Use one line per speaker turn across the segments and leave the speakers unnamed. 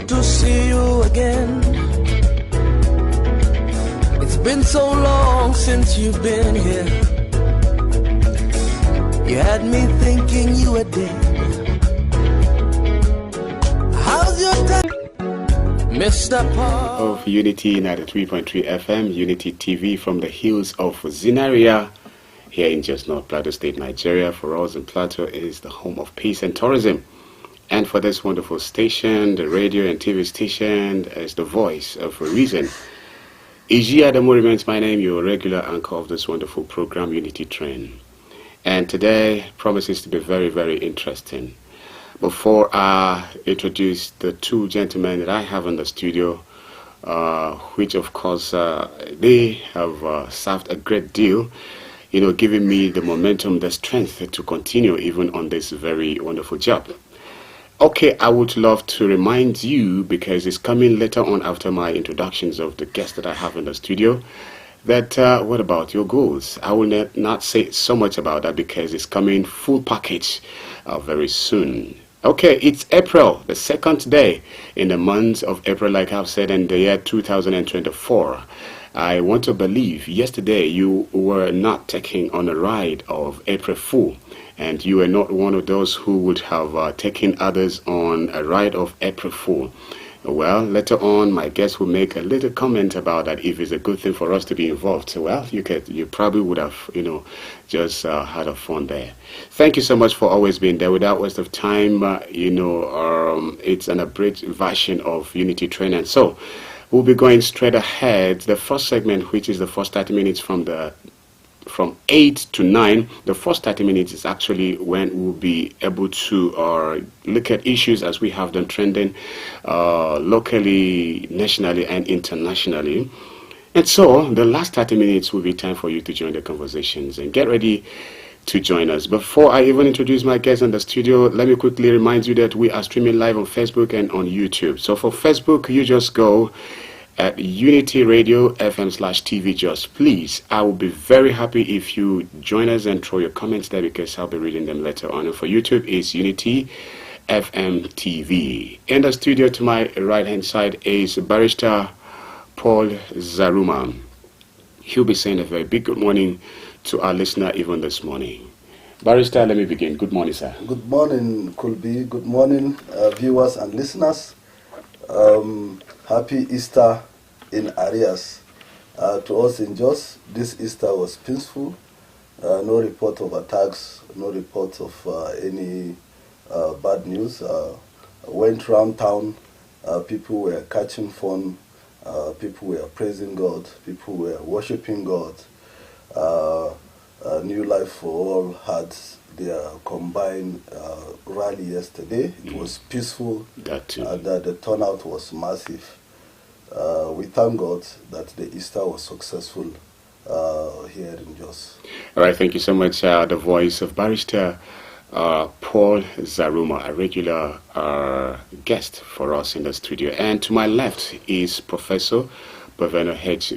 good to see you again. It's been so long since you've been here. You had me thinking you were dead. How's your time, Mr. Paul?
Of Unity 93.3 FM, Unity TV from the hills of ZINARIYA here in just North Plateau State, Nigeria. For us in Plateau is the home of peace and tourism. And for this wonderful station, the radio and TV station, is the voice of a reason. Ijia remains my name, your regular anchor of this wonderful program, Unity Train. And today promises to be very, very interesting. Before I introduce the two gentlemen that I have in the studio, which of course they have served a great deal, giving me the momentum, the strength to continue even on this very wonderful job. Okay, I would love to remind you, because it's coming later on after my introductions of the guests that I have in the studio, that what about your goals? I will not say so much about that because it's coming full package very soon. Okay, it's April, the second day in the month of April, like I've said, in the year 2024. I want to believe yesterday you were not taking on a ride of April Fool, and you were not one of those who would have taken others on a ride of April Fool. Well, later on, my guest will make a little comment about that if it's a good thing for us to be involved. Well, you probably would have, just had a fun there. Thank you so much for always being there. Without waste of time, it's an abridged version of Unity Training. So we'll be going straight ahead. The first segment, which is the first 30 minutes from 8 to 9, the first 30 minutes is actually when we'll be able to look at issues as we have them trending locally, nationally, and internationally. And so the last 30 minutes will be time for you to join the conversations and get ready to join us. Before I even introduce my guests in the studio, let me quickly remind you that we are streaming live on Facebook and on YouTube. So for Facebook, you just go at Unity Radio FM/TV. Just please, I will be very happy if you join us and throw your comments there, because I'll be reading them later on. And for YouTube, it's Unity FM TV. In the studio to my right hand side is Barrister Paul Zaruma. He'll be saying a very big good morning to our listener even this morning. Barrister, let me begin. Good morning, sir.
Good morning, Kulbi. Good morning, viewers and listeners. Happy Easter in arrears. To us in Jos, this Easter was peaceful. No report of attacks, no report of any bad news. Went round town, people were catching fun, people were praising God, people were worshipping God. New Life for All had their combined rally yesterday. It was peaceful.
That too.
The turnout was massive. We thank God that the Easter was successful here in Jos.
All right, thank you so much. The voice of Barrister Paul Zaruma, a regular guest for us in the studio. And to my left is Professor Baveno H.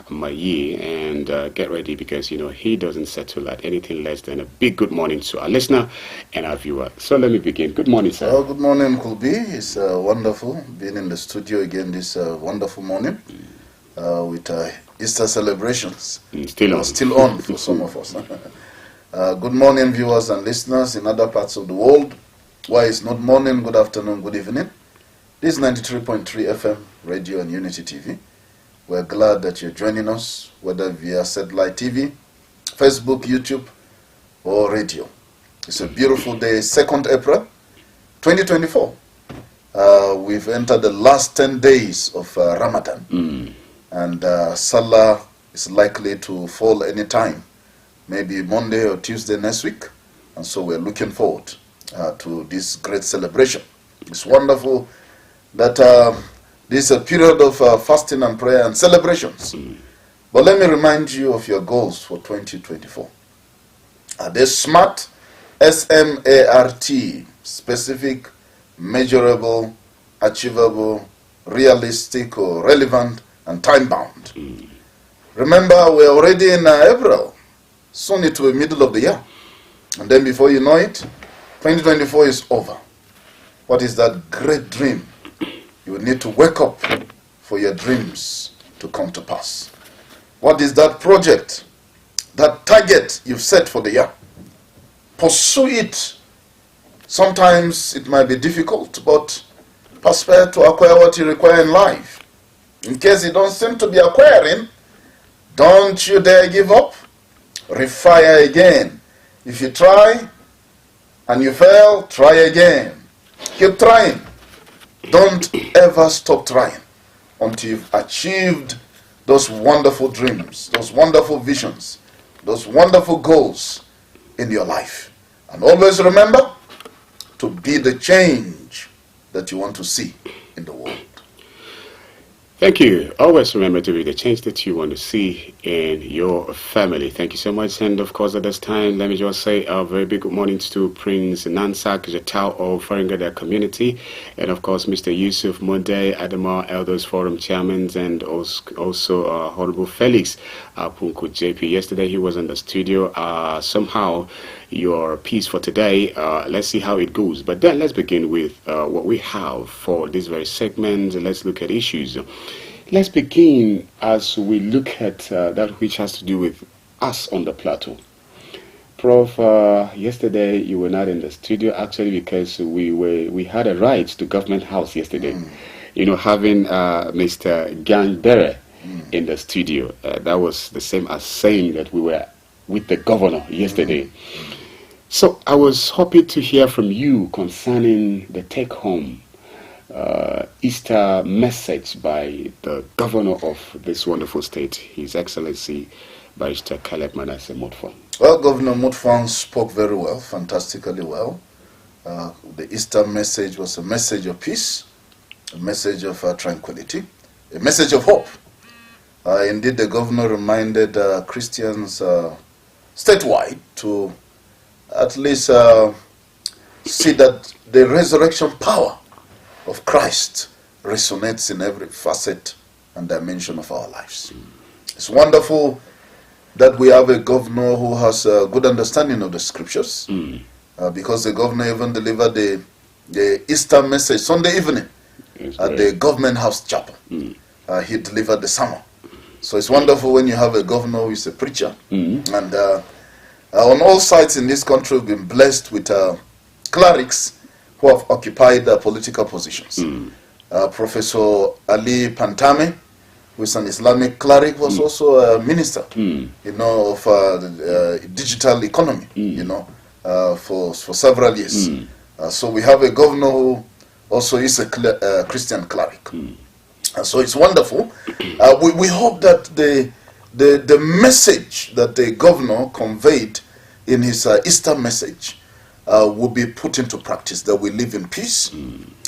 Mayi, and get ready, because he doesn't settle at anything less than a big good morning to our listener and our viewer. So let me begin. Good morning, sir.
Oh, good morning, Kulbi. It's wonderful being in the studio again this wonderful morning with Easter celebrations. Still on for some of us. Good morning, viewers and listeners in other parts of the world. Why it's not morning, good afternoon, good evening. This is 93.3 FM radio and Unity TV. We're glad that you're joining us, whether via satellite TV, Facebook, YouTube, or radio. It's a beautiful day, 2nd April, 2024. We've entered the last 10 days of Ramadan. And Salah is likely to fall any time, maybe Monday or Tuesday next week. And so we're looking forward to this great celebration. It's wonderful that this is a period of fasting and prayer and celebrations. But let me remind you of your goals for 2024. Are they SMART? S-M-A-R-T, specific, measurable, achievable, realistic or relevant, and time-bound. Remember, we're already in April. Soon it will be middle of the year. And then before you know it, 2024 is over. What is that great dream You need to wake up for your dreams to come to pass. What is that project? That target you've set for the year? Pursue it. Sometimes it might be difficult, but perspire to acquire what you require in life. In case you don't seem to be acquiring, don't you dare give up. Refire again. If you try and you fail, try again. Keep trying. Don't ever stop trying until you've achieved those wonderful dreams, those wonderful visions, those wonderful goals in your life. And always remember to be the change that you want to see in the world.
Thank you. Always remember to be the change that you want to see in your family. Thank you so much. And of course, at this time, let me just say a very big good morning to Prince Nansak Jatau of Faringada community. And of course, Mr. Yusuf Monde, Adama Elders Forum Chairman, and also Honorable Felix Punku JP. Yesterday, he was in the studio. Somehow, your piece for today, let's see how it goes. But then let's begin with what we have for this very segment. Let's look at issues. Let's begin as we look at that which has to do with us on the plateau. Prof, yesterday you were not in the studio actually because we had a ride to Government House yesterday. You know, having Mr. Gang Bere in the studio. That was the same as saying that we were with the governor yesterday. So I was hoping to hear from you concerning the take-home Easter message by the governor of this wonderful state, His Excellency Barrister Caleb Manasseh Mutfwang.
Well, Governor Mutfwang spoke very well, fantastically well. The Easter message was a message of peace, a message of tranquility, a message of hope. Indeed, the governor reminded Christians statewide to at least see that the resurrection power of Christ resonates in every facet and dimension of our lives. It's wonderful that we have a governor who has a good understanding of the scriptures, because the governor even delivered the Easter message Sunday evening at the Government House Chapel. He delivered the sermon. So it's wonderful when you have a governor who is a preacher. And on all sides in this country, we've been blessed with clerics who have occupied political positions. Professor Ali Pantame, who is an Islamic cleric, was also a minister, you know, of digital economy, you know, for several years. So we have a governor who also is a Christian cleric. So it's wonderful. We hope that the message that the governor conveyed in his Easter message will be put into practice, that we live in peace,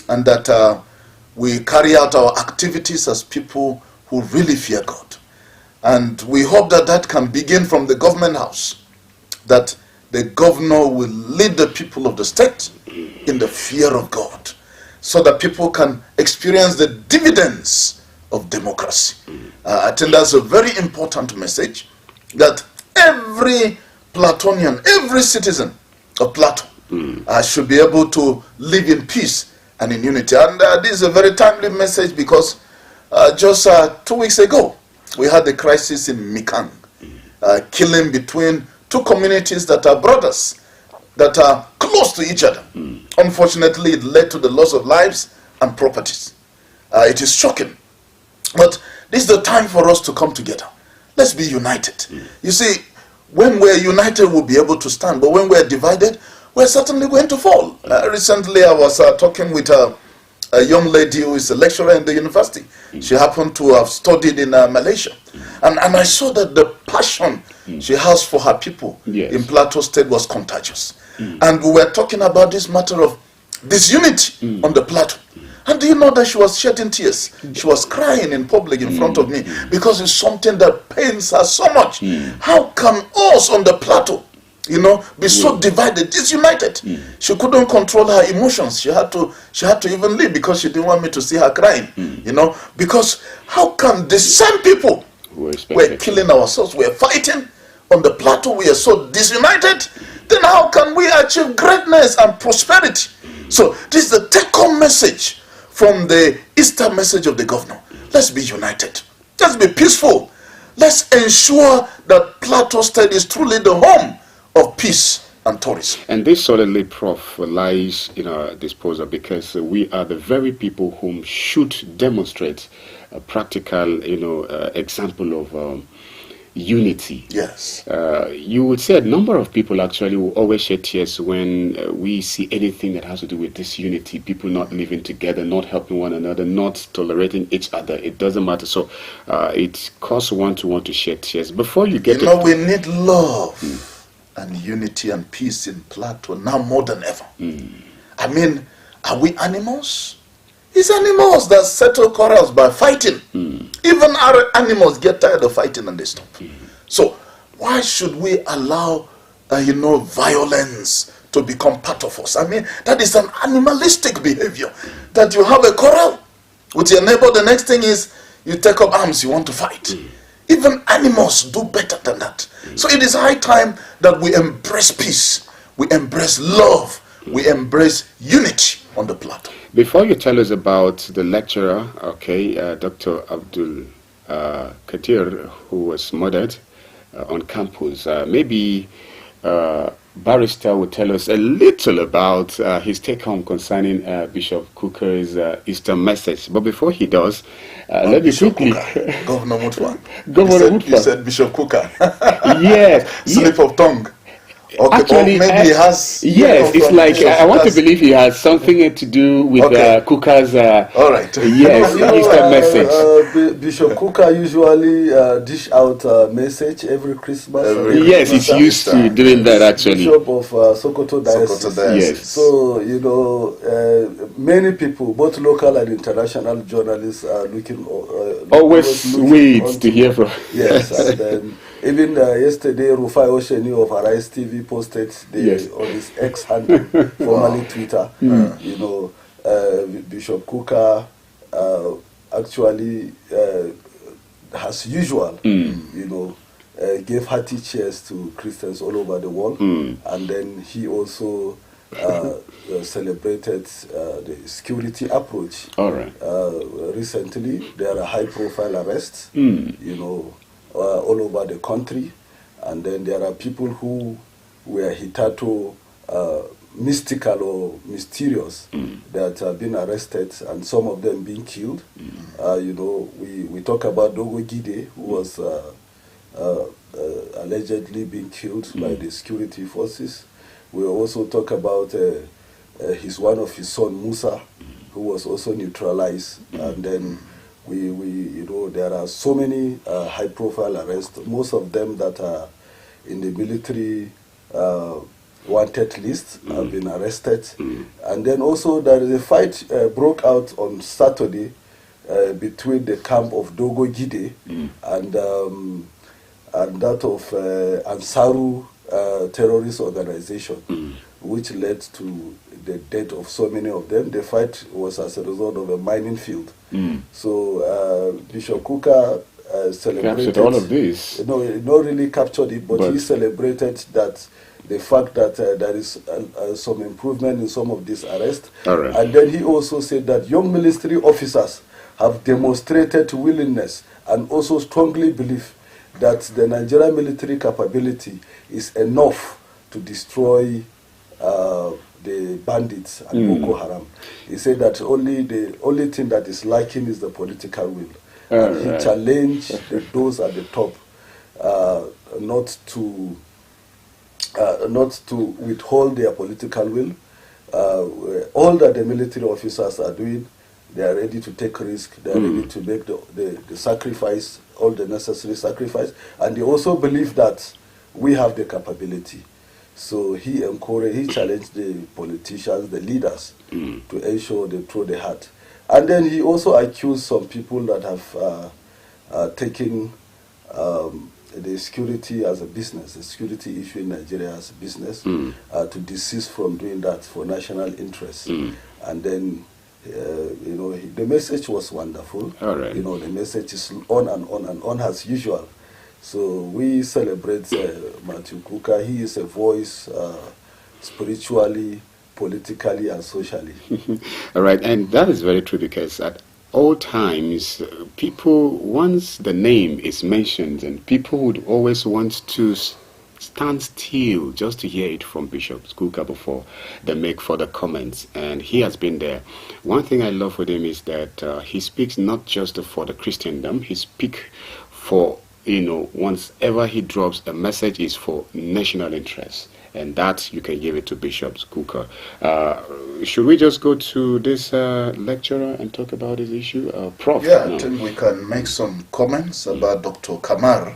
and that we carry out our activities as people who really fear God. And we hope that that can begin from the Government House, that the governor will lead the people of the state in the fear of God, so that people can experience the dividends of democracy. I think that's a very important message, that every Platonian, every citizen of Plateau should be able to live in peace and in unity. And this is a very timely message because just 2 weeks ago, we had a crisis in Mikang, killing between two communities that are brothers, that are close to each other. Unfortunately, it led to the loss of lives and properties. It is shocking. But this is the time for us to come together. Let's be united. You see, when we're united, we'll be able to stand. But when we're divided, we're certainly going to fall. Recently, I was talking with a young lady who is a lecturer in the university. She happened to have studied in Malaysia. And I saw that the passion she has for her people in Plateau State was contagious. And we were talking about this matter of disunity on the plateau. And do you know that she was shedding tears? She was crying in public in front of me because it's something that pains her so much. How can us on the plateau, you know, be so divided, disunited? She couldn't control her emotions. She had to even leave because she didn't want me to see her crying. You know, because how can the same people we're killing ourselves, we're fighting on the plateau, we are so disunited? Then how can we achieve greatness and prosperity? So this is the take-home message from the Easter message of the governor. Let's be united. Let's be peaceful. Let's ensure that Plateau State is truly the home of peace and tourism.
And this solidly, Prof, lies in our disposal, because we are the very people whom should demonstrate a practical, example of unity.
Yes.
You would say a number of people actually will always shed tears when we see anything that has to do with this unity, people not living together, not helping one another, not tolerating each other. It doesn't matter. So it causes one to want to shed tears. Before you get
we need love and unity and peace in Plateau now more than ever. I mean, are we animals? It's animals that settle quarrels by fighting. Even our animals get tired of fighting and they stop. So why should we allow, violence to become part of us? I mean, that is an animalistic behavior. That you have a quarrel with your neighbor, the next thing is you take up arms, you want to fight. Even animals do better than that. So it is high time that we embrace peace, we embrace love, we embrace unity on the plateau.
Before you tell us about the lecturer, Dr. Abdul Kadir, who was murdered on campus, maybe Barrister will tell us a little about his take-home concerning Bishop Kuka's Easter message. But before he does, let me quickly...
Governor Mutwa.
Governor Mutwa.
You said Bishop Kuka.
Yes.
Slip of tongue. Okay,
actually,
maybe he has...
Yes, it's like, I want to believe he has something to do with Kuka's...
all right.
Yes, Easter message.
Bishop Kuka usually dish out a message every Christmas.
Yes, he's used to doing that, actually.
Bishop of Sokoto Diocese.
Yes.
So, many people, both local and international journalists are looking...
always wait to hear from...
Yes, and then... Even yesterday, Rufai Osheni of Arise TV posted on his X handle, formerly Twitter. Bishop Kuka actually, as usual, gave hearty cheers to Christians all over the world, and then he also celebrated the security approach.
All right.
Recently, there are high-profile arrests. All over the country, and then there are people who were hitherto mystical or mysterious that have been arrested, and some of them being killed. We talk about Dogo Gide, who was allegedly being killed by the security forces. We also talk about one of his son Musa, who was also neutralized, and then there are so many high-profile arrests, most of them that are in the military wanted list have been arrested. And then also there is a fight broke out on Saturday between the camp of Dogo Gide and that of Ansaru terrorist organization, which led to the death of so many of them. The fight was as a result of a mining field. So Bishop Kuka celebrated
all of this.
No, not really captured it, but he celebrated that the fact that there is some improvement in some of these arrests.
Right.
And then he also said that young military officers have demonstrated willingness and also strongly believe that the Nigerian military capability is enough to destroy the bandits and Boko Haram. He said that the only thing that is lacking is the political will. And he challenged those at the top not to withhold their political will. All that the military officers are doing, they are ready to take risk. They are ready to make the sacrifice, all the necessary sacrifice, and they also believe that we have the capability. So he challenged the politicians, the leaders, to ensure they throw the hat. And then he also accused some people that have taken the security as a business, the security issue in Nigeria as a business, to desist from doing that for national interest. And then, the message was wonderful.
All right.
The message is on and on and on as usual. So we celebrate Matthew Kuka. He is a voice spiritually politically and socially.
All right, and that is very true, because at all times, people, once the name is mentioned, and people would always want to stand still just to hear it from Bishop Kuka before they make further comments, and he has been there. One thing I love with him is that he speaks not just for the Christendom, he speaks for, once ever he drops a message is for national interest, and that you can give it to Bishop Kuka. Should we just go to this lecturer and talk about this issue? Prof?
Yeah, I think we can make some comments about Dr. Kamar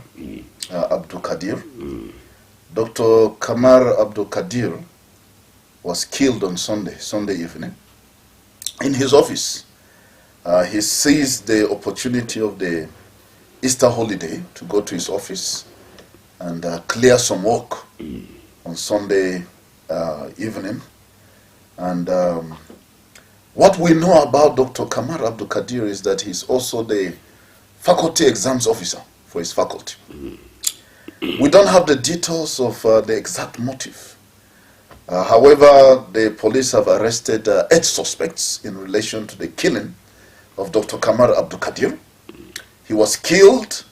Abdul Kadir. Dr. Kamar Abdul Kadir was killed on Sunday evening, in his office. He seized the opportunity of the Easter holiday to go to his office and clear some work on Sunday evening. And what we know about Dr. Kamar Abdul Kadir is that he's also the faculty exams officer for his faculty. We don't have the details of the exact motive. However, the police have arrested 8 suspects in relation to the killing of Dr. Kamar Abdul Kadir. He was killed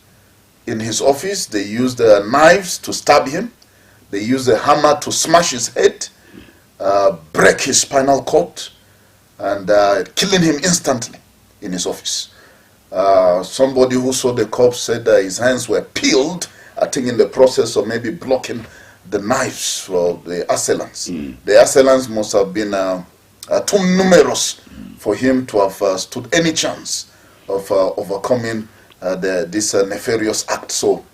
in his office. They used knives to stab him. They used a hammer to smash his head, break his spinal cord, and killing him instantly in his office. Somebody who saw the corpse said that his hands were peeled, I think in the process of maybe blocking the knives for the assailants. The assailants must have been too numerous for him to have stood any chance of overcoming this nefarious act. So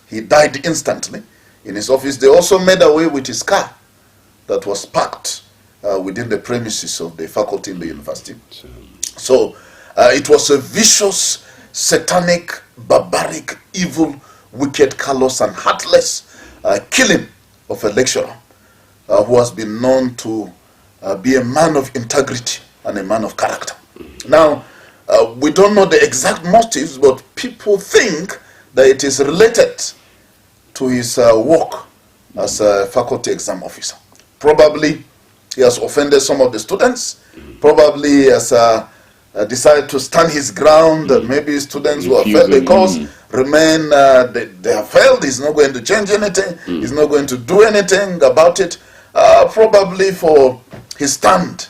he died instantly in his office. They also made away with his car that was parked within the premises of the faculty in the university. So it was a vicious, satanic, barbaric, evil, wicked, callous, and heartless killing of a lecturer who has been known to be a man of integrity and a man of character. Now, we don't know the exact motives, but people think that it is related to his work as a faculty exam officer. Probably he has offended some of the students. Probably he has decided to stand his ground. Maybe students who have failed the course remain, they have failed. He's not going to change anything. He's not going to do anything about it. Probably for his stand,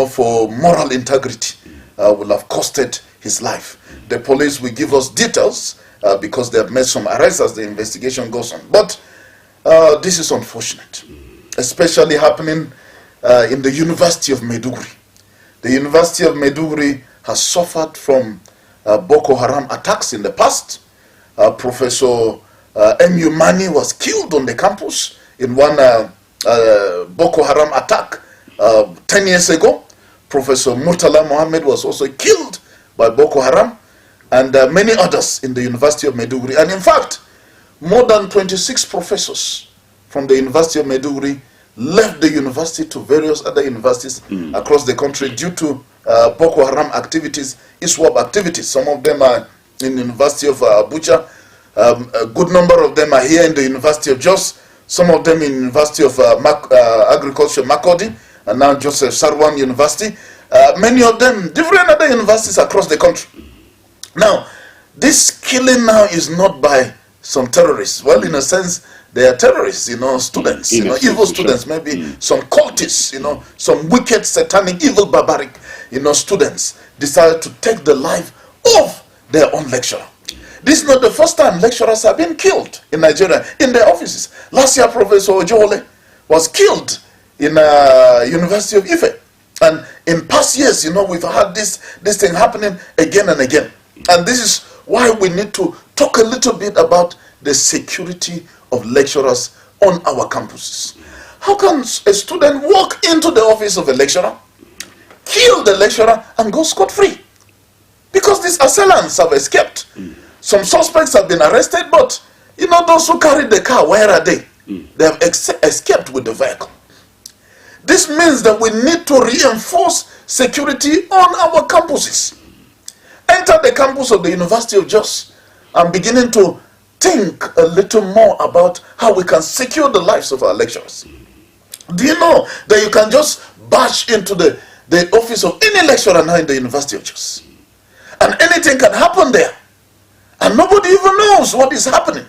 for moral integrity, will have costed his life. The police will give us details because they have made some arrests as the investigation goes on. But this is unfortunate, especially happening in the University of Maiduguri. The University of Maiduguri has suffered from Boko Haram attacks in the past. Professor M.U. Mani was killed on the campus in one Boko Haram attack 10 years ago. Professor Murtala Mohammed was also killed by Boko Haram, and many others in the University of Maiduguri. And in fact, more than 26 professors from the University of Maiduguri left the university to various other universities across the country due to Boko Haram activities, ISWAP activities. Some of them are in the University of Abuja. A good number of them are here in the University of Jos. Some of them in the University of Agriculture, Makodi, and now Joseph Sarwan University. Many of them, different other universities across the country. Now, this killing now is not by some terrorists. Well, in a sense, they are terrorists, students, evil students, maybe some cultists, some wicked, satanic, evil, barbaric, students decided to take the life of their own lecturer. This is not the first time lecturers have been killed in Nigeria, in their offices. Last year, Professor Ojole was killed in University of Ife. And in past years, we've had this thing happening again and again. And this is why we need to talk a little bit about the security of lecturers on our campuses. How can a student walk into the office of a lecturer, kill the lecturer, and go scot-free? Because these assailants have escaped. Some suspects have been arrested, but those who carried the car, where are they? They have escaped with the vehicle. This means that we need to reinforce security on our campuses. Enter the campus of the University of Jos. I'm beginning to think a little more about how we can secure the lives of our lecturers. Do you know that you can just bash into the office of any lecturer now in the University of Jos, and anything can happen there, and nobody even knows what is happening?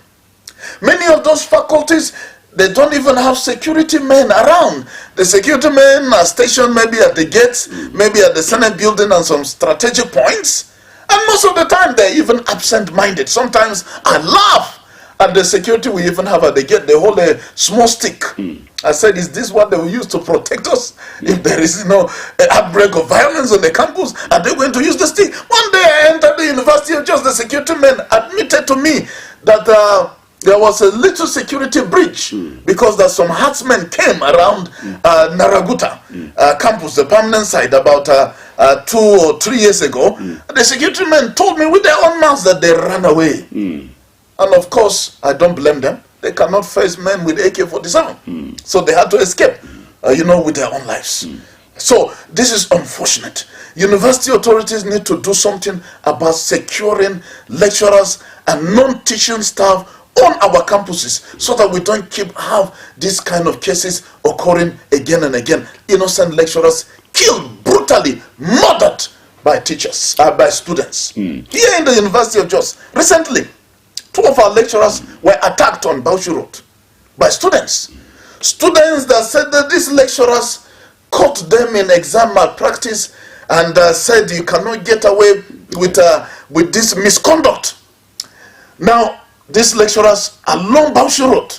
Many of those faculties, they don't even have security men around. The security men are stationed maybe at the gates, maybe at the Senate building and some strategic points. And most of the time, they're even absent-minded. Sometimes I laugh at the security we even have at the gate. They hold a small stick. I said, is this what they will use to protect us? If there is, an outbreak of violence on the campus, are they going to use the stick? One day I entered the University of Jos. The security men admitted to me that there was a little security breach because that some herdsmen came around Naraguta campus, the permanent site, about 2 or 3 years ago. The security men told me with their own mouths that they ran away. And of course, I don't blame them. They cannot face men with AK-47. So they had to escape, with their own lives. So this is unfortunate. University authorities need to do something about securing lecturers and non-teaching staff on our campuses so that we don't have these kind of cases occurring again and again. Innocent lecturers killed, brutally murdered by teachers, by students. Here in the University of Jos, recently, 2 of our lecturers were attacked on Bauchi Road by students. Students that said that these lecturers caught them in exam malpractice and said you cannot get away with this misconduct. Now, these lecturers along Bauchi Road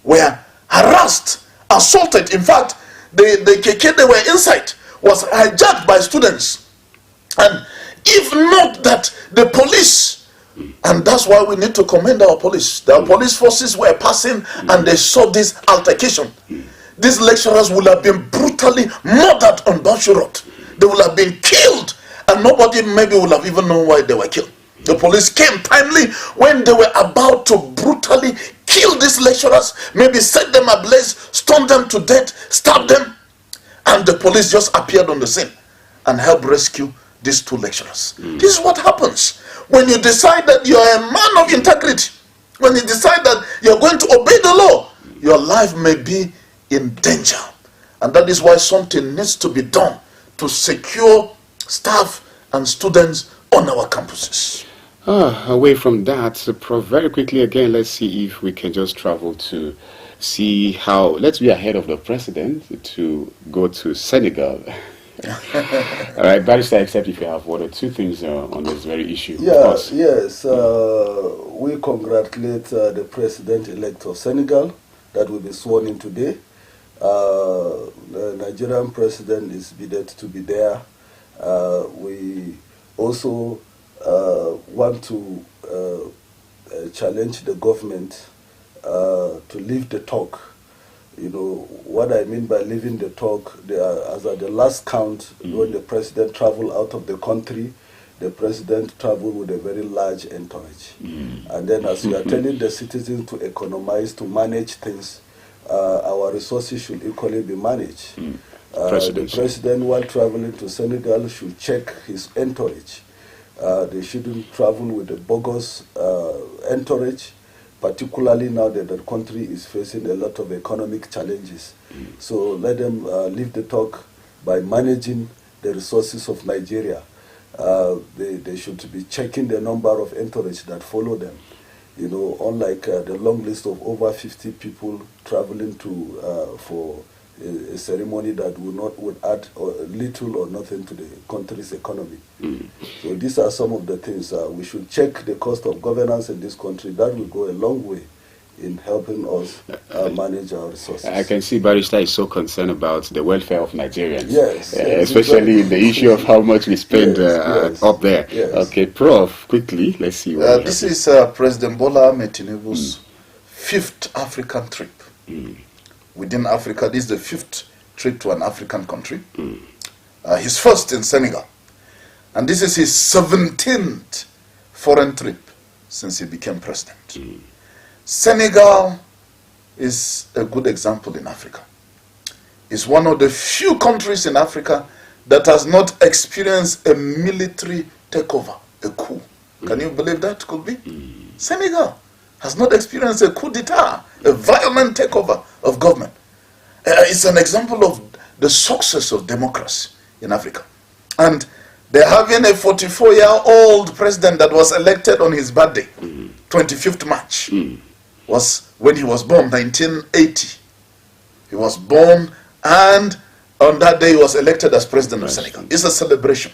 were harassed, assaulted. In fact, the keke they were inside was hijacked by students. And if not that the police, and that's why we need to commend our police. The police forces were passing and they saw this altercation. These lecturers would have been brutally murdered on Bauchi Road. They would have been killed and nobody maybe would have even known why they were killed. The police came timely when they were about to brutally kill these lecturers, maybe set them ablaze, stone them to death, stab them, and the police just appeared on the scene and helped rescue these 2 lecturers. This is what happens when you decide that you are a man of integrity, when you decide that you are going to obey the law, your life may be in danger. And that is why something needs to be done to secure staff and students on our campuses.
Away from that, very quickly again, let's see if we can just travel to see how, let's be ahead of the president to go to Senegal. All right, Barrister, except if you have 1 or 2 things on this very issue.
Yes. We congratulate the president-elect of Senegal that will be sworn in today. The Nigerian president is bided to be there. We also want to challenge the government to leave the talk. What I mean by leaving the talk, as at the last count, when the president traveled out of the country, the president traveled with a very large entourage. And then as we are telling the citizens to economize, to manage things, our resources should equally be managed. The president, while traveling to Senegal, should check his entourage. They shouldn't travel with a bogus entourage, particularly now that the country is facing a lot of economic challenges. So let them leave the talk by managing the resources of Nigeria. They should be checking the number of entourage that follow them. Unlike the long list of over 50 people traveling to for a ceremony that would add little or nothing to the country's economy. So these are some of the things. We should check the cost of governance in this country. That will go a long way in helping us manage our resources.
I can see Barrister is so concerned about the welfare of Nigerians.
Yes.
Especially in the issue of how much we spend up there.
Yes.
Okay, Prof, quickly, let's see.
This is President Bola Ahmed Tinubu's 5th African trip. Within Africa, this is the 5th trip to an African country. His first in Senegal. And this is his 17th foreign trip since he became president. Senegal is a good example in Africa. It's one of the few countries in Africa that has not experienced a military takeover, a coup. Can you believe that could be? Senegal has not experienced a coup d'etat, a violent takeover of government. It's an example of the success of democracy in Africa. And they're having a 44-year-old president that was elected on his birthday, 25th March, was when he was born, 1980. He was born, and on that day he was elected as president of Senegal. It's a celebration,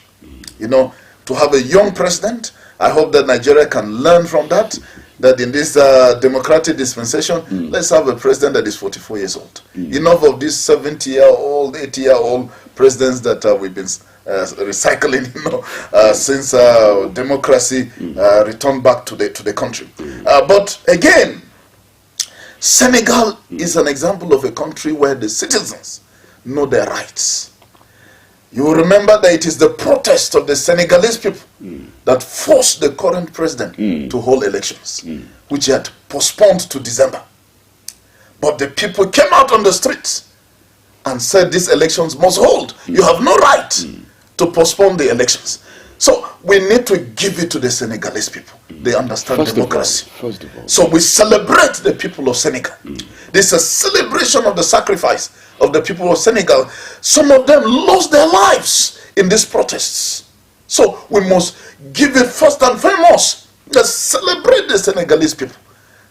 you know, to have a young president. I hope that Nigeria can learn from that, that in this democratic dispensation, let's have a president that is 44 years old. Enough of these 70-year-old, 80-year-old presidents that we've been recycling, you know, since democracy returned back to the country. But again, Senegal is an example of a country where the citizens know their rights. You will remember that it is the protest of the Senegalese people that forced the current president to hold elections, which he had postponed to December. But the people came out on the streets and said these elections must hold. You have no right to postpone the elections. So we need to give it to the Senegalese people. They understand democracy.
First of all.
So we celebrate the people of Senegal. This is a celebration of the sacrifice of the people of Senegal. Some of them lost their lives in these protests. So we must give it first and foremost. Let's celebrate the Senegalese people,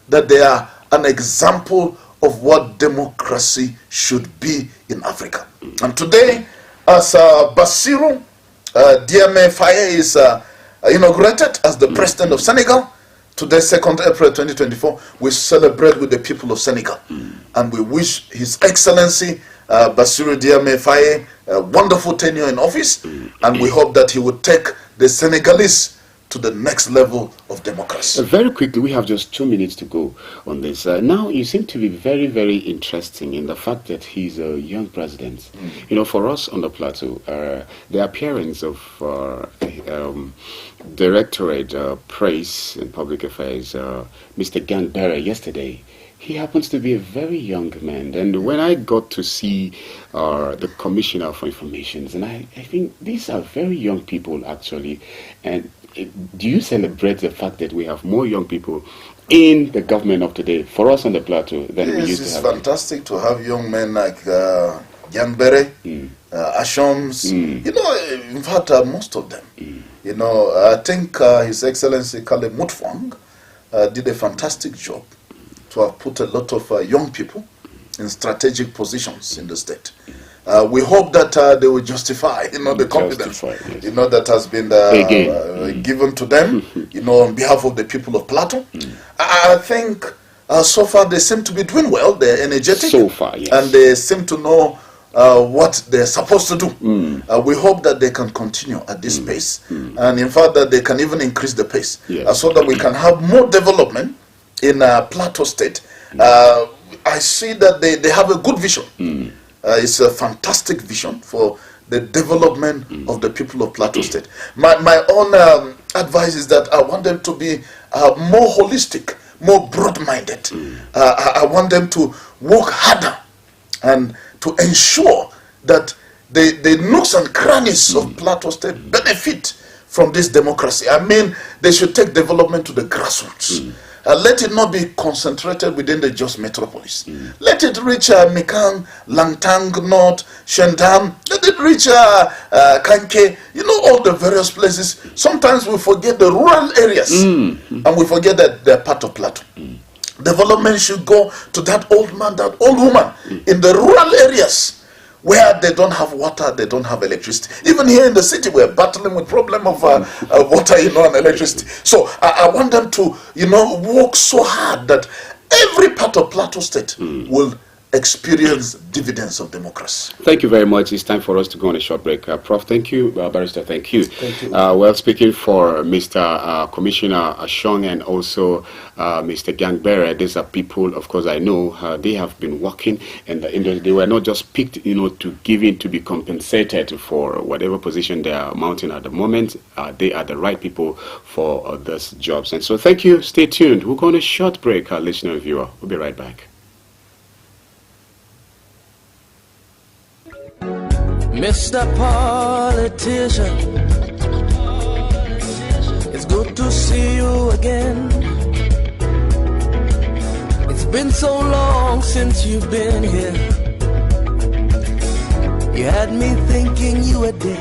that they are an example of what democracy should be in Africa. And today, as Bassirou Diomaye Faye is inaugurated as the president of Senegal, today, 2nd April 2024, we celebrate with the people of Senegal. And we wish His Excellency Bassirou Diomaye Faye a wonderful tenure in office, and we hope that he would take the Senegalese to the next level of democracy.
Very quickly, we have just 2 minutes to go on this. Now, you seem to be very, very interesting in the fact that he's a young president. You know, for us on the plateau, the appearance of Directorate Praise and Public Affairs, Mr. Gangbere, yesterday, he happens to be a very young man. And when I got to see the Commissioner for Information, and I think these are very young people, actually. And do you celebrate the fact that we have more young people in the government of today, for us on the plateau, than we used to have?
It's fantastic to have young men like Gangbere, Ashoms, you know, in fact, most of them. You know, I think His Excellency Kale Mutfwang did a fantastic job to have put a lot of young people in strategic positions in the state. We hope that they will justify, you know, the confidence, yes, you know, that has been given to them, you know, on behalf of the people of Plateau. I think so far they seem to be doing well. They're energetic.
So far, yes.
And they seem to know what they're supposed to do. We hope that they can continue at this pace, and in fact that they can even increase the pace, so that we can have more development in Plateau State. I see that they have a good vision. It's a fantastic vision for the development of the people of Plateau State. My own advice is that I want them to be more holistic, more broad-minded. I want them to work harder and to ensure that the nooks and crannies of Plateau State benefit from this democracy. I mean, they should take development to the grassroots. Let it not be concentrated within the Jos metropolis. Let it reach Mikang, Langtang, North, Shendam. Let it reach Kanke. You know, all the various places. Sometimes we forget the rural areas, and we forget that they're part of Plateau. Development should go to that old man, that old woman in the rural areas where they don't have water, they don't have electricity. Even here in the city, we're battling with problem of water, you know, and electricity. So I want them to, you know, work so hard that every part of Plateau State will experience dividends of democracy.
Thank you very much. It's time for us to go on a short break. Prof, thank you. Barrister, thank you.
Thank you.
Well, speaking for Mr. Commissioner Ashong and also Mr. Gangbere, these are people, of course, I know they have been working in the industry. They were not just picked, you know, to give in, to be compensated for whatever position they are mounting at the moment. They are the right people for these jobs. And so thank you. Stay tuned. We'll go on a short break, listener and viewer. We'll be right back.
Mr. Politician, it's good to see you again. It's been so long since you've been here. You had me thinking you were dead.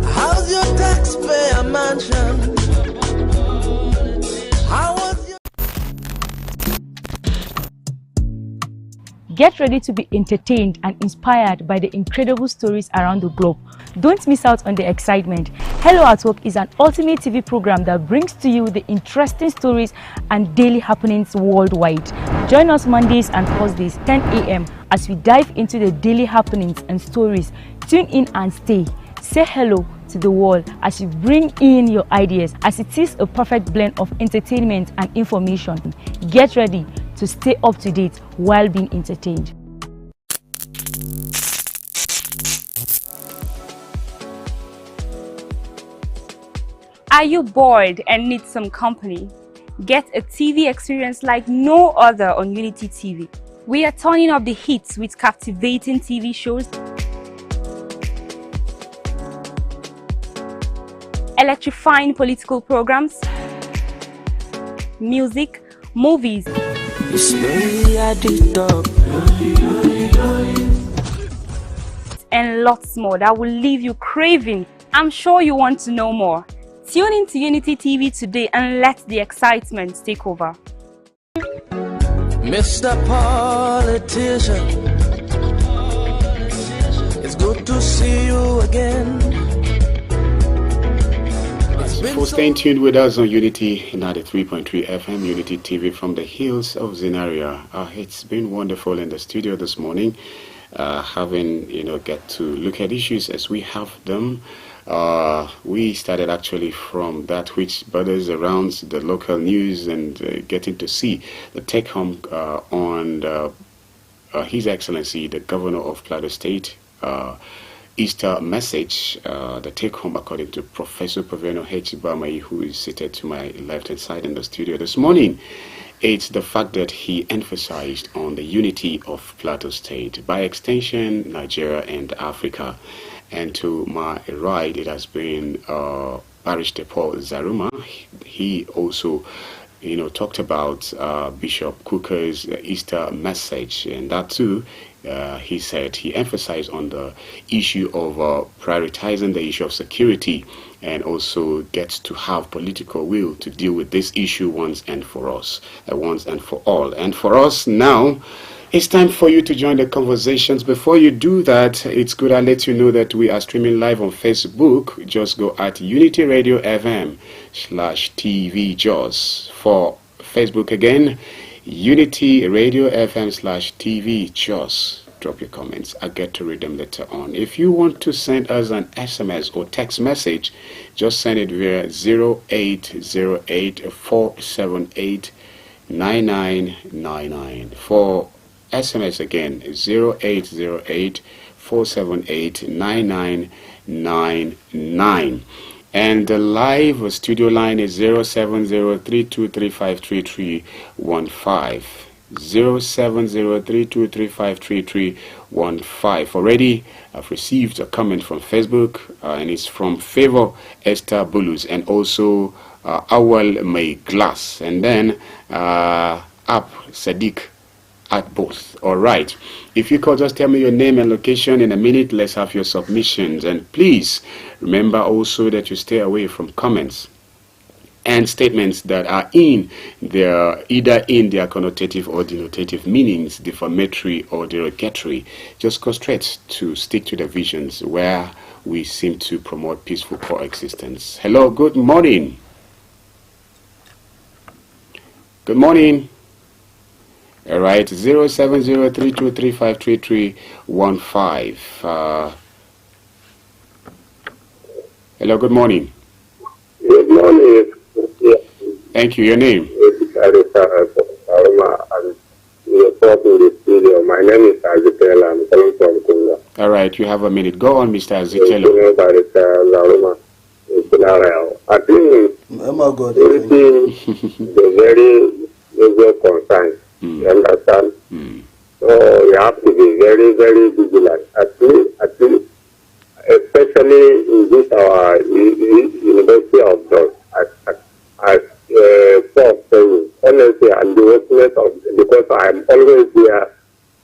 How's your taxpayer mansion? How was your...
Get ready to be entertained and inspired by the incredible stories around the globe. Don't miss out on the excitement. Hello at Work is an ultimate TV program that brings to you the interesting stories and daily happenings worldwide. Join us Mondays and Thursdays, 10 a.m. as we dive into the daily happenings and stories. Tune in and stay. Say hello to the world as you bring in your ideas, as it is a perfect blend of entertainment and information. Get ready to stay up to date while being entertained.
Are you bored and need some company? Get a TV experience like no other on Unity TV. We are turning up the hits with captivating TV shows, electrifying political programs, music, movies, and lots more that will leave you craving. I'm sure you want to know more. Tune in to Unity TV today and let the excitement take over.
Mr. Politician, it's good to see you again.
For staying tuned with us on Unity 93.3 FM, Unity TV from the hills of ZINARIYA. It's been wonderful in the studio this morning, having get to look at issues as we have them. We started actually from that which bothers around the local news and getting to see the take home on His Excellency the Governor of Plateau State Easter message, the take home according to Professor Paveno Hechibamai, who is seated to my left hand side in the studio this morning. It's the fact that he emphasized on the unity of Plateau State, by extension Nigeria and Africa. And to my right, it has been Barrister Paul Zaruma. He also, talked about Bishop Cooker's Easter message, and that too, he said he emphasized on the issue of prioritizing the issue of security, and also gets to have political will to deal with this issue once and for us, once and for all. And for us now, it's time for you to join the conversations. Before you do that, it's good I let you know that we are streaming live on Facebook. Just go at Unity Radio FM/TV JAWS. For Facebook again, Unity Radio FM/TV JAWS. Drop your comments. I'll get to read them later on. If you want to send us an SMS or text message, just send it via 0808 478 9999. For SMS again, 0808 478 9999. And the live studio line is 07032353315. 07032353315. Already I've received a comment from Facebook, and it's from Favor Esther Bulus, and also Awal May Glass, and then App Sadiq at both. All right, if you could just tell me your name and location in a minute. Let's have your submissions, and please remember also that you stay away from comments and statements that are either in their connotative or denotative meanings, defamatory or derogatory. Just concentrate to stick to the visions where we seem to promote peaceful coexistence. Hello, good morning. Good morning. All right, 07032353315. Hello, good morning.
Good morning.
Thank you. Your name?
My name is Azikela. I'm calling from Congo.
All right, you have a minute. Go on, Mr. Azikela.
I think the very major concern. You understand? So you have to be very, very vigilant. At least, especially in this our University of Jos, as honestly, and the workplace of, because I'm always there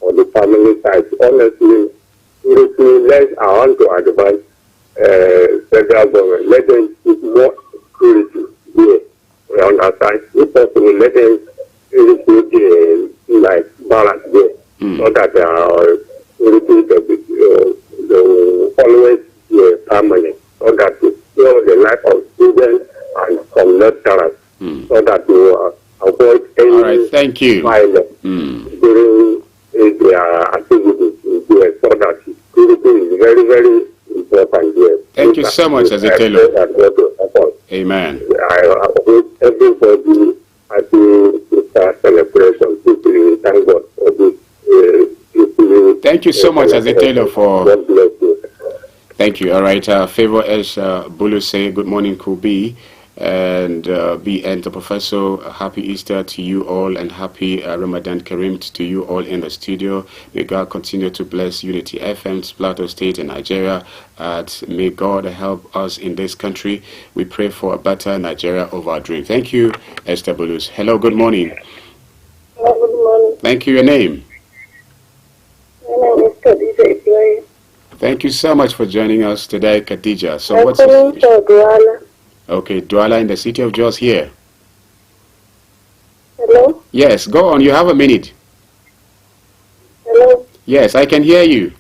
on the family side. Honestly, I want to advise federal government, let them keep more security here. We understand. If possible, let them security like balance there, so that security will always be permanent, so that to secure the life of students and some lecturers, so that to avoid any
thank you.
violence during their activities here, so that security is very, very important here.
Thank you so much, as a tailor. Amen.
I wish everybody happy Easter celebration. People, thank God for this.
Thank you so much, as a tailor, for.
God bless you.
Thank you. All right. Favor Esh Bulu say good morning, Kubi. And be and the professor, happy Easter to you all, and happy Ramadan Kareem to you all in the studio. May God continue to bless Unity FM's Plateau State in Nigeria. May God help us in this country. We pray for a better Nigeria of our dream. Thank you, Esther Bulus. Hello, good morning.
Hello, good morning.
Thank you. Your name?
My name is Khadija.
Thank you so much for joining us today, Khadija. So
I'm calling for Douala.
Okay, Douala in the city of Jos here.
Hello?
Yes, go on. You have a minute.
Hello?
Yes, I can hear you.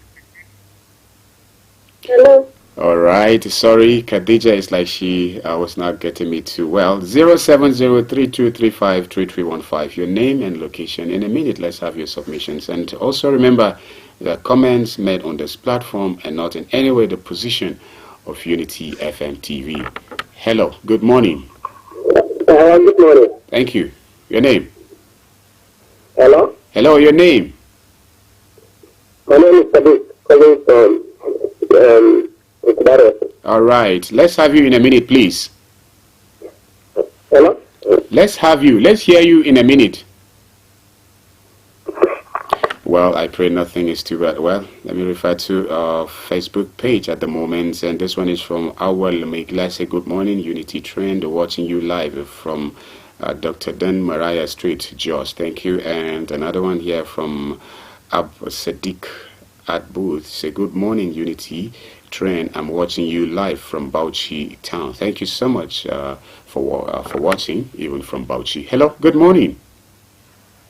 Hello?
All right. Sorry, Khadija is like she was not getting me too well. 07032353315. Your name and location. In a minute, let's have your submissions. And also remember that comments made on this platform are not in any way the position of Unity FM TV. Hello, good morning.
Good morning.
Thank you. Your name?
Hello?
Hello, your name?
My name is Sadiq, calling from Kayatarwa.
All right. Let's have you in a minute, please.
Hello?
Let's hear you in a minute. Well, I pray nothing is too bad. Well, let me refer to our Facebook page at the moment. And this one is from Awal Megla. Say good morning, Unity Trend. Watching you live from Dr. Dan Mariah Street, Jos. Thank you. And another one here from Ab Sadiq at Booth. Say good morning, Unity Trend. I'm watching you live from Bauchi town. Thank you so much for watching, even from Bauchi. Hello, good morning.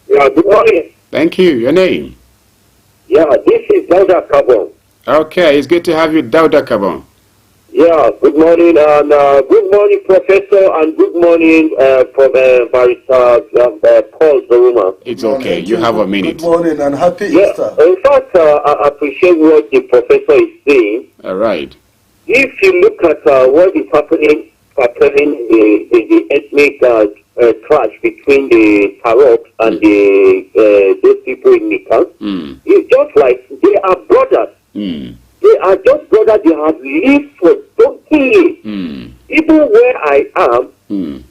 Yeah, good morning.
Thank you. Your name?
Yeah, this is Dauda Kabon.
Okay, it's good to have you, Dauda Kabon.
Yeah, good morning, and good morning, Professor, and good morning, Barrister Paul Zoruma.
It's okay. You have a minute.
Good morning and happy
Yeah,
Easter.
in fact, I appreciate what the professor is saying.
All right.
If you look at what is happening concerning the ethnic clash between the Taroks and those people in Nikal, it's just like they are brothers. They are just brothers. They have lived for donkey years. Even where I am,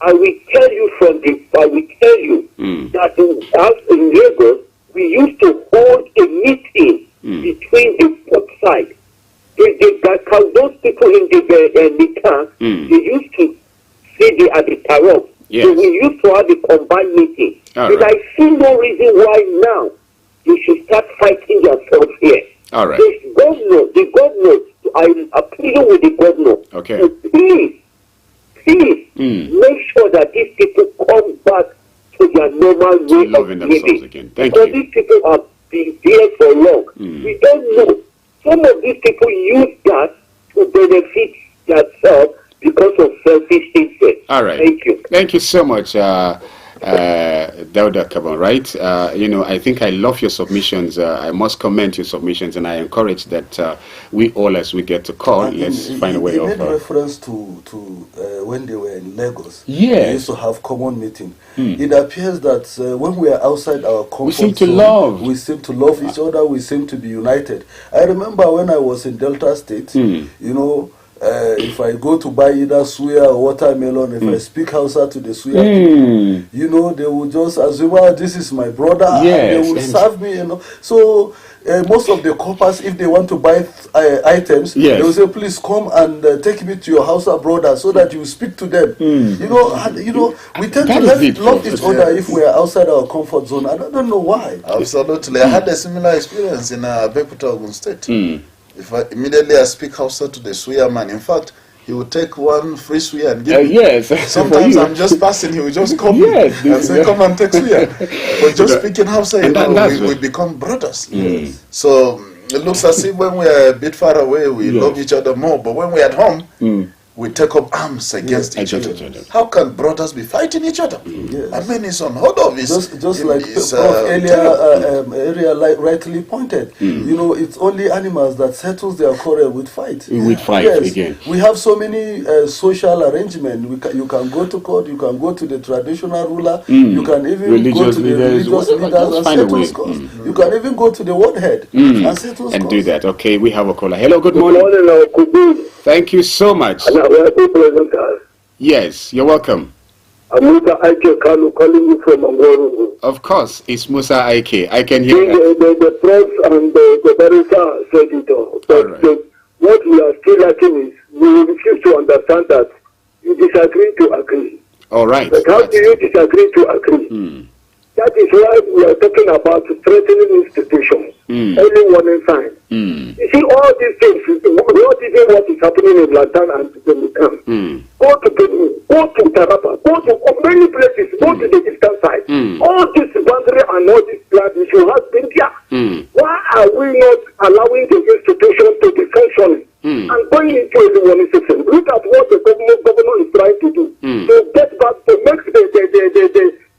I will tell you that in Lagos, we used to hold a meeting between the both sides. Those people in the Nika, they used to see the Tarok.
Yes.
So we used to have a combined meeting.
All
but
right.
I see no reason why now you should start fighting yourself here.
All right.
The governor, I'm appealing with the governor.
Okay.
So please, make sure that these people come back to their normal way of
Loving themselves
living.
again. Thank
because
you.
these people have been there for long. We don't know. Some of these people use that to benefit themselves because of selfish interest.
All right.
Thank you.
Thank you so much, Dauda Kabon, right? I think I love your submissions. I must comment your submissions, and I encourage that we all, as we get to call, let's find a way of...
He made reference to when they were in Lagos.
Yes.
They used to have common meeting. It appears that when we are outside our comfort
seem to
zone,
love.
we seem to love each other. We seem to be united. I remember when I was in Delta State, in if I go to buy either suya or watermelon, if I speak Hausa to the suya people, you know, they will just assume, well, this is my brother, and they will serve me, you know. So most of the coppers, if they want to buy items, they will say, please come and take me to your Hausa brother so that you speak to them. You know, and, you know, we tend to love each other if we are outside our comfort zone. I don't know why.
Absolutely. I had a similar experience in Beputa, Ogun State. If I immediately speak Hausa to the suya man, in fact, he would take one free suya and give me. Sometimes I'm just passing, he will just call me and say, come and take suya. But just speaking Hausa, you know, we become brothers. So it looks as if when we are a bit far away, we love each other more. But when we're at home, we take up arms against each other. How can brothers be fighting each other? I mean, it's unheard of.
Just like earlier rightly pointed. You know, it's only animals that settles their quarrel with fight.
Again.
We have so many social arrangements. You can go to court, you can go to the traditional ruler, you can even go to the religious leaders and settle scores. You can even go to the ward head and settle scores.
And do that. Okay, we have a caller. Hello, good morning. Thank you so much. Yes, you're welcome.
I'm Musa Ike Kalu calling you from Angoru.
Of course, it's Musa Ike. I can hear that.
The press and the barrister said it all. But what we are still lacking is we refuse to understand that you disagree to agree.
All right.
But how do you disagree to agree? That is why we are talking about strengthening institutions. Early warning sign. You see, all these things, not even what is happening in Latan and Dominican. Go to Benin, go to Tarapa, go to many places, go to the eastern side. All this boundary and all this land, we should have been there. Why are we not allowing the institutions to be functioning and going into a warning system? Look at what the governor is trying to do to get back, to make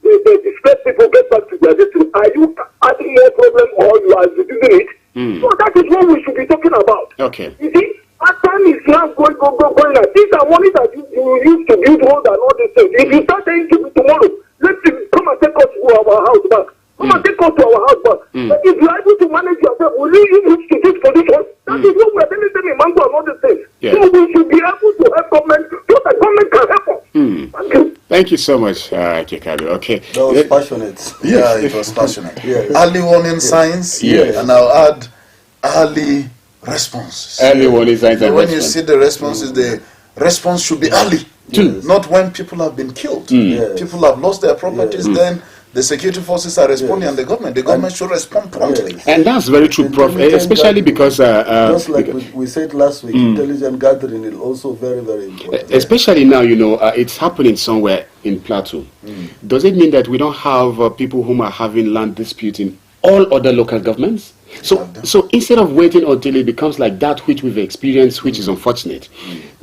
the displaced people get back to their destiny. Are you adding more problem or you are reducing it? So that is what we should be talking about.
Okay.
You see, our time is now going. These are money that you use to build roads and all these things. If you start saying to me tomorrow, let's come and take us to our house back. Come and take us to our house back. But if you are able to manage yourself, will you reach to this position? That is what we are telling them in Mango and all these things. So we should be able to help government so that government can help us. Thank you.
Thank you so much, Kikalu. Okay.
That was passionate.
Yeah, it was passionate. Early warning signs, and I'll add early responses.
Early warning signs and
when you see the responses, the response should be early. Not when people have been killed. People have lost their properties, then the security forces are responding, and the government should respond promptly.
And that's very true, Prof, especially because
just like we said last week, intelligence gathering is also very, very important.
Especially now, you know, it's happening somewhere in Plateau. Does it mean that we don't have people whom are having land disputes in all other local governments? So instead of waiting until it becomes like that which we've experienced, which is unfortunate,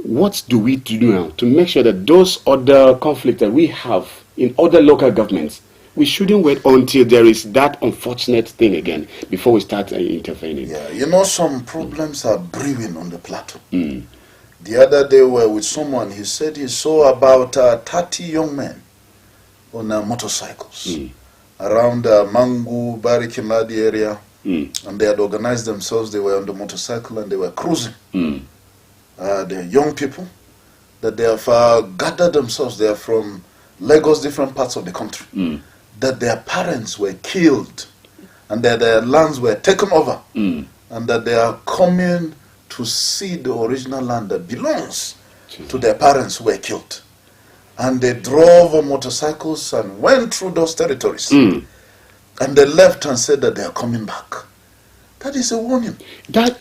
what do we do now to make sure that those other conflicts that we have in other local governments, we shouldn't wait until there is that unfortunate thing again before we start intervening?
Yeah, you know, some problems are brewing on the plateau. The other day we were with someone, he said he saw about 30 young men on motorcycles around Mangu, Barikimadi area, and they had organized themselves. They were on the motorcycle and they were cruising. The young people, that they have gathered themselves. They are from Lagos, different parts of the country. That their parents were killed and that their lands were taken over and that they are coming to see the original land that belongs to their parents who were killed. And they drove on motorcycles and went through those territories. And they left and said that they are coming back. That is a warning.
That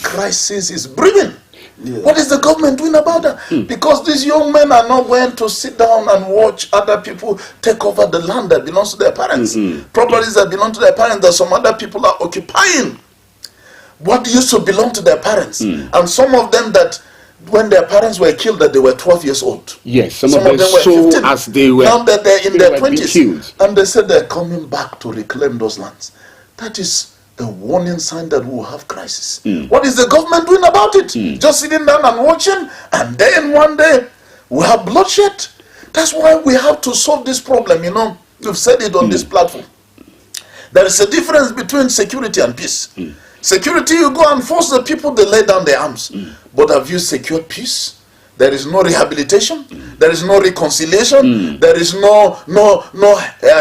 crisis is brewing. What is the government doing about that? Because these young men are not going to sit down and watch other people take over the land that belongs to their parents. Properties that belong to their parents that some other people are occupying. What used to belong to their parents. And some of them that when their parents were killed that they were 12 years old.
Yes, some of them were 15. As they were.
Now that they're in their 20s. And they said they're coming back to reclaim those lands. That is a warning sign that we will have crisis. What is the government doing about it? Just sitting down and watching, and then one day we have bloodshed. That's why we have to solve this problem. You know, we've said it on this platform. There is a difference between security and peace. Security, you go and force the people, they lay down their arms. But have you secured peace? There is no rehabilitation. There is no reconciliation. There is no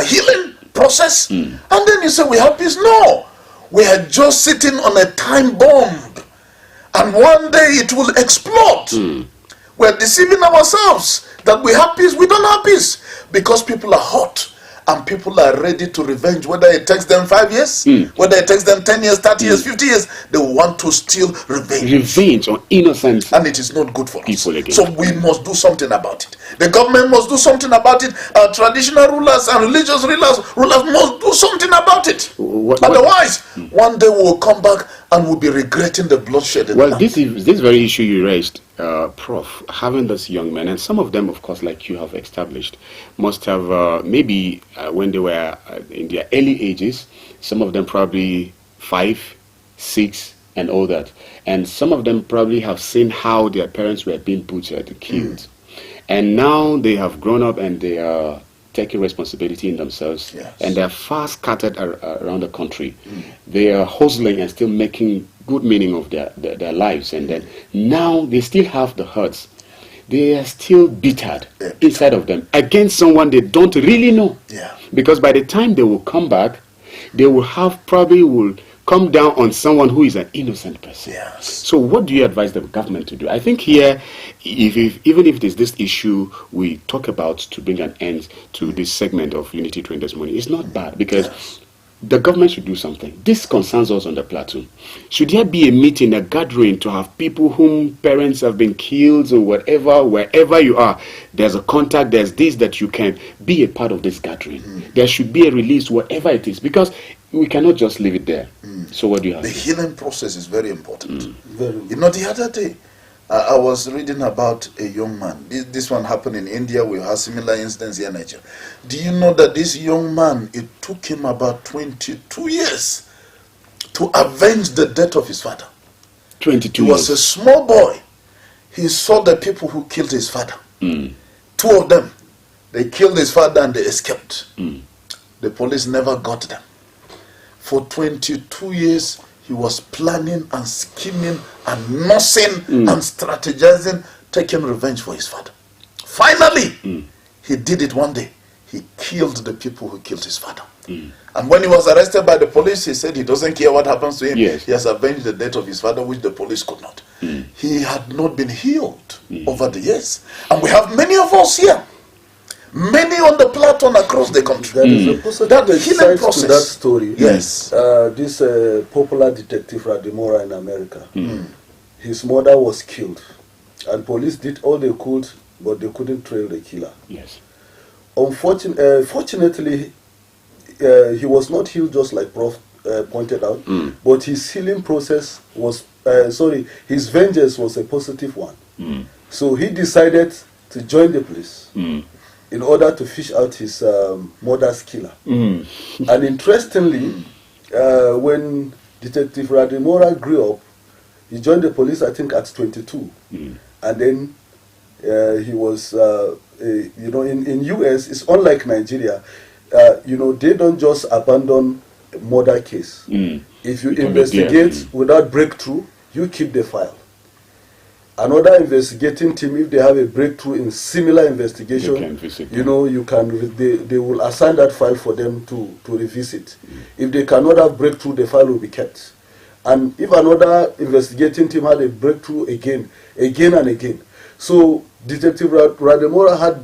healing process. And then you say we have peace. No, we are just sitting on a time bomb, and one day it will explode. We're deceiving ourselves that we have peace. We don't have peace because people are hot. And people are ready to revenge, whether it takes them 5 years, whether it takes them 10 years, 30 years, 50 years, they want to steal revenge.
Revenge on innocent
and it is not good for us.
Again.
So we must do something about it. The government must do something about it. Our traditional rulers and religious rulers must do something about it. Otherwise, one day we will come back and we'll be regretting the bloodshed.
Well, this very issue you raised, Prof, having this young men, and some of them, of course, like you have established, must have maybe when they were in their early ages, some of them probably 5, 6, and all that. And some of them probably have seen how their parents were being butchered, killed. And now they have grown up and they are taking responsibility in themselves.
Yes.
And they are far scattered around the country. They are hustling and still making good meaning of their lives. And then now they still have the hurts. They are still bittered inside of them against someone they don't really know.
Yeah.
Because by the time they will come back, they will will come down on someone who is an innocent person.
Yes.
So what do you advise the government to do? I think here, even if there's this issue we talk about to bring an end to this segment of Unity Train Money, it's not bad because the government should do something. This concerns us on the plateau. Should there be a meeting, a gathering to have people whom parents have been killed or whatever, wherever you are, there's a contact, there's this that you can be a part of this gathering. There should be a release, whatever it is, because we cannot just leave it there. So what do you have?
The healing process is very important. You know, the other day, I was reading about a young man. This one happened in India. We have similar incidents here in Nigeria. Do you know that this young man, it took him about 22 years to avenge the death of his father?
22
years. He was a small boy. He saw the people who killed his father. 2 of them, they killed his father and they escaped. The police never got them. For 22 years, he was planning and scheming and nursing and strategizing, taking revenge for his father. Finally, he did it one day. He killed the people who killed his father. And when he was arrested by the police, he said he doesn't care what happens to him. He has avenged the death of his father, which the police could not. He had not been healed over the years. And we have many of us here. Many on the plateau across the country.
There is a positive side to that story.
Yes.
This popular detective Radimora in America, his mother was killed. And police did all they could, but they couldn't trail the killer.
Yes.
Fortunately, he was not healed just like Prof pointed out, but his healing process was, his vengeance was a positive one. So he decided to join the police in order to fish out his mother's killer. And interestingly, when Detective Radimora grew up, he joined the police, I think, at 22. And then he was, in US, it's unlike Nigeria. They don't just abandon a murder case. If you investigate without breakthrough, you keep the file. Another investigating team, if they have a breakthrough in similar investigation, they will assign that file for them to revisit. If they cannot have breakthrough, the file will be kept. And if another investigating team had a breakthrough again and again. So Detective Radimora had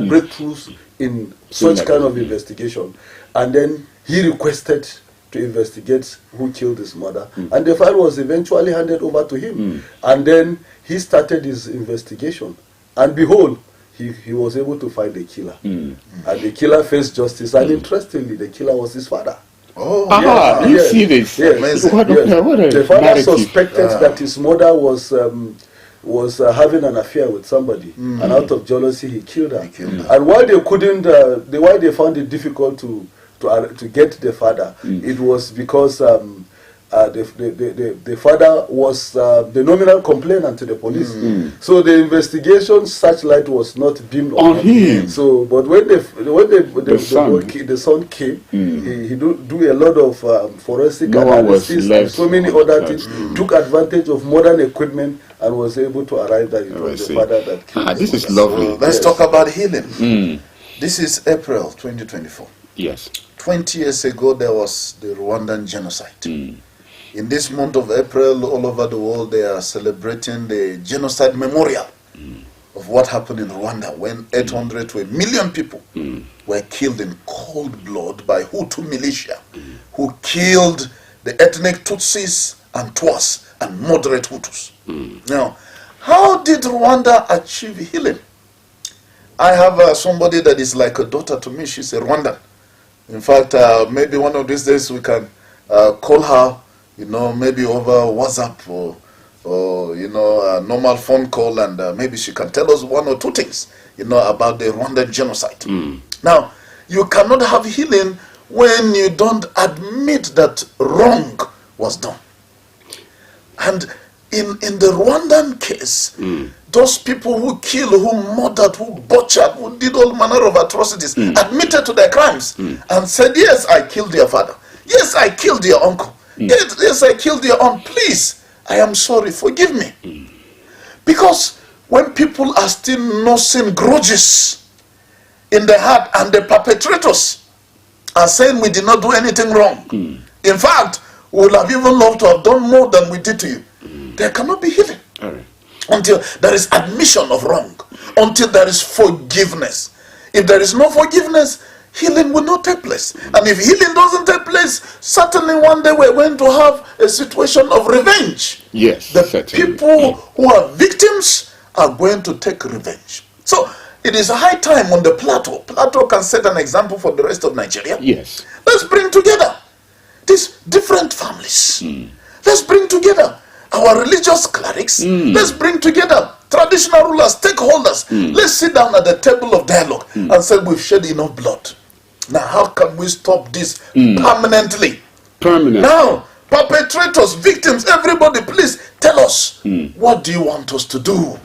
breakthroughs in such kind of investigation. And then he requested to investigate who killed his mother. And the file was eventually handed over to him. And then he started his investigation. And behold, he was able to find the killer. And the killer faced justice. And interestingly, the killer was his father.
Oh, you see this?
Yes.
What
the father
narrative.
suspected that his mother was having an affair with somebody, and out of jealousy he killed her. And why they couldn't, why they found it difficult to get the father, it was because the father was the nominal complainant to the police. So the investigation searchlight was not beamed on him. So, but when the son came, he do a lot of forensic analysis and so many other things. Took advantage of modern equipment and was able to arrive that it was the father that killed.
This is lovely.
So let's talk about healing. This is April 2024.
Yes.
20 years ago, there was the Rwandan genocide. In this month of April, all over the world, they are celebrating the genocide memorial of what happened in Rwanda when 800 to 1 million people were killed in cold blood by Hutu militia who killed the ethnic Tutsis and Twas and moderate Hutus. Now, how did Rwanda achieve healing? I have somebody that is like a daughter to me. She's a Rwandan. In fact, maybe one of these days we can call her, maybe over WhatsApp or a normal phone call, and maybe she can tell us one or two things, about the Rwandan genocide. Now, you cannot have healing when you don't admit that wrong was done. And in the Rwandan case, those people who killed, who murdered, who butchered, who did all manner of atrocities, admitted to their crimes and said, yes, I killed your father. Yes, I killed your uncle. Yes, I killed your aunt. Please, I am sorry. Forgive me. Because when people are still nursing grudges in their heart and the perpetrators are saying we did not do anything wrong. In fact, we would have even loved to have done more than we did to you. There cannot be healing. Until there is admission of wrong, until there is forgiveness. If there is no forgiveness, healing will not take place. And if healing doesn't take place, certainly one day we're going to have a situation of revenge.
Yes,
the people who are victims are going to take revenge. So it is a high time on the plateau. Plateau can set an example for the rest of Nigeria.
Yes.
Let's bring together these different families. Let's bring together our religious clerics. Let's bring together traditional rulers, stakeholders. Let's sit down at the table of dialogue and say we've shed enough blood. Now, how can we stop this permanently? Now, perpetrators, victims, everybody, please tell us, what do you want us to do?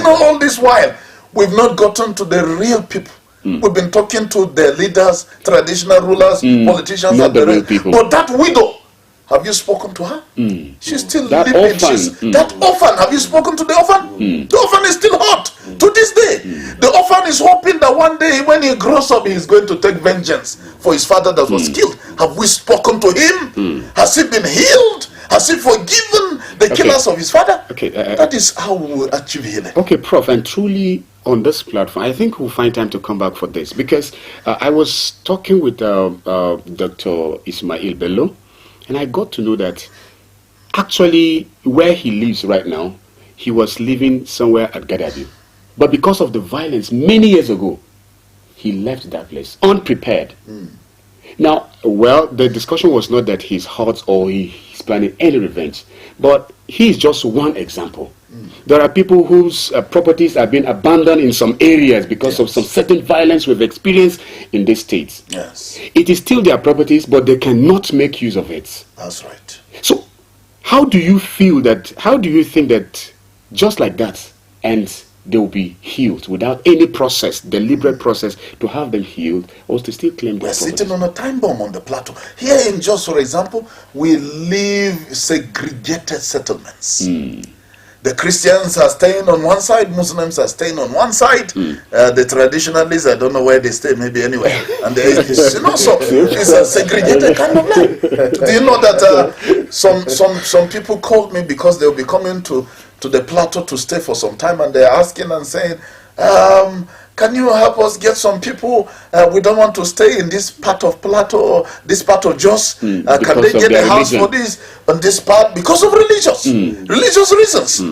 All this while, we've not gotten to the real people. We've been talking to the leaders, traditional rulers, politicians,
not
and
the real people.
But that widow, have you spoken to her? She's still
that
living.
orphan.
That orphan, have you spoken to the orphan? The orphan is still hot to this day. The orphan is hoping that one day when he grows up, he's going to take vengeance for his father that was killed. Have we spoken to him? Has he been healed? Has he forgiven the killers of his father? That is how we will achieve healing.
Okay, Prof, and truly on this platform, I think we'll find time to come back for this, because I was talking with Dr. Ismail Bello, and I got to know that actually where he lives right now, he was living somewhere at Gadabi. But because of the violence many years ago, he left that place unprepared. Now, well, the discussion was not that he's hurt or he's planning any revenge, but he's just one example. There are people whose properties have been abandoned in some areas because of some certain violence we've experienced in these states. It is still their properties, but they cannot make use of it.
That's right.
So, how do you feel that, how do you think that just like that, and they will be healed without any process, deliberate process to have them healed, or to still claim their properties?
We're sitting on a time bomb on the plateau. Here in Jos, for example, we live segregated settlements. The Christians are staying on one side, Muslims are staying on one side. The traditionalists, I don't know where they stay, maybe anywhere. And they, so it's a segregated kind of life. Do you know that some people called me because they'll be coming to the plateau to stay for some time, and they're asking and saying, can you help us get some people? We don't want to stay in this part of Plateau or this part of Jos. Can they get a house for this on this part? Because of religious reasons.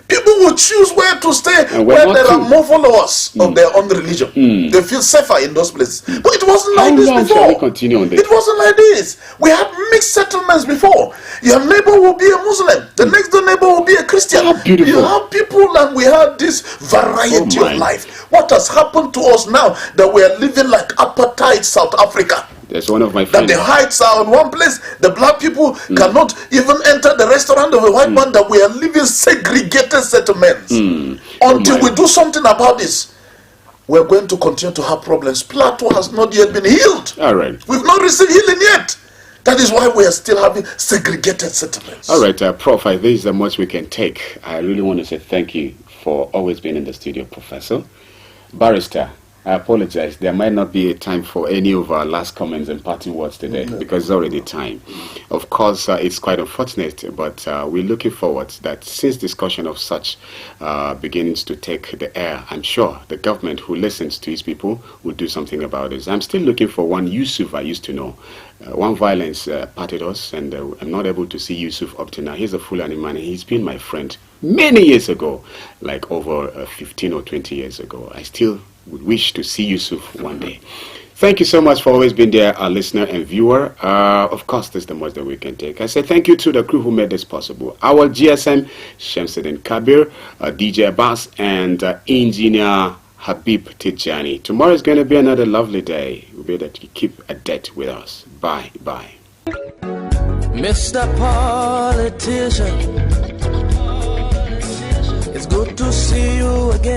People will choose where to stay where there are more followers of their own religion. They feel safer in those places. But it wasn't like this before. It wasn't like this. We had mixed settlements before. Your neighbor will be a Muslim. The next door neighbor will be a Christian. You have people, and we had this variety of life. What has happened to us now that we are living like apartheid South Africa?
That's one of my
friends. That the heights are in one place. The black people cannot even enter the restaurant of the white man, that we are living segregated settlements. Until we do something about this, we're going to continue to have problems. Plateau has not yet been healed.
All right.
We've not received healing yet. That is why we are still having segregated settlements.
All right, Prof, I think there's the most we can take. I really want to say thank you for always being in the studio, Professor. Barrister, I apologize. There might not be a time for any of our last comments and parting words today because it's already time. Of course, it's quite unfortunate, but we're looking forward that since discussion of such begins to take the air, I'm sure the government who listens to his people will do something about this. I'm still looking for one Yusuf I used to know. One violence parted us, and I'm not able to see Yusuf up to now. He's a Fulani man. He's been my friend many years ago, like over 15 or 20 years ago. I still would wish to see Yusuf one day. Thank you so much for always being there, our listener and viewer. Of course, this is the most that we can take. I say thank you to the crew who made this possible. Our GSM, Shamsuddin Kabir, DJ Abbas, and engineer Habib Tijani. Tomorrow is going to be another lovely day. We better keep a date with us. Bye. Bye.
Mr. Politician, it's good to see you again.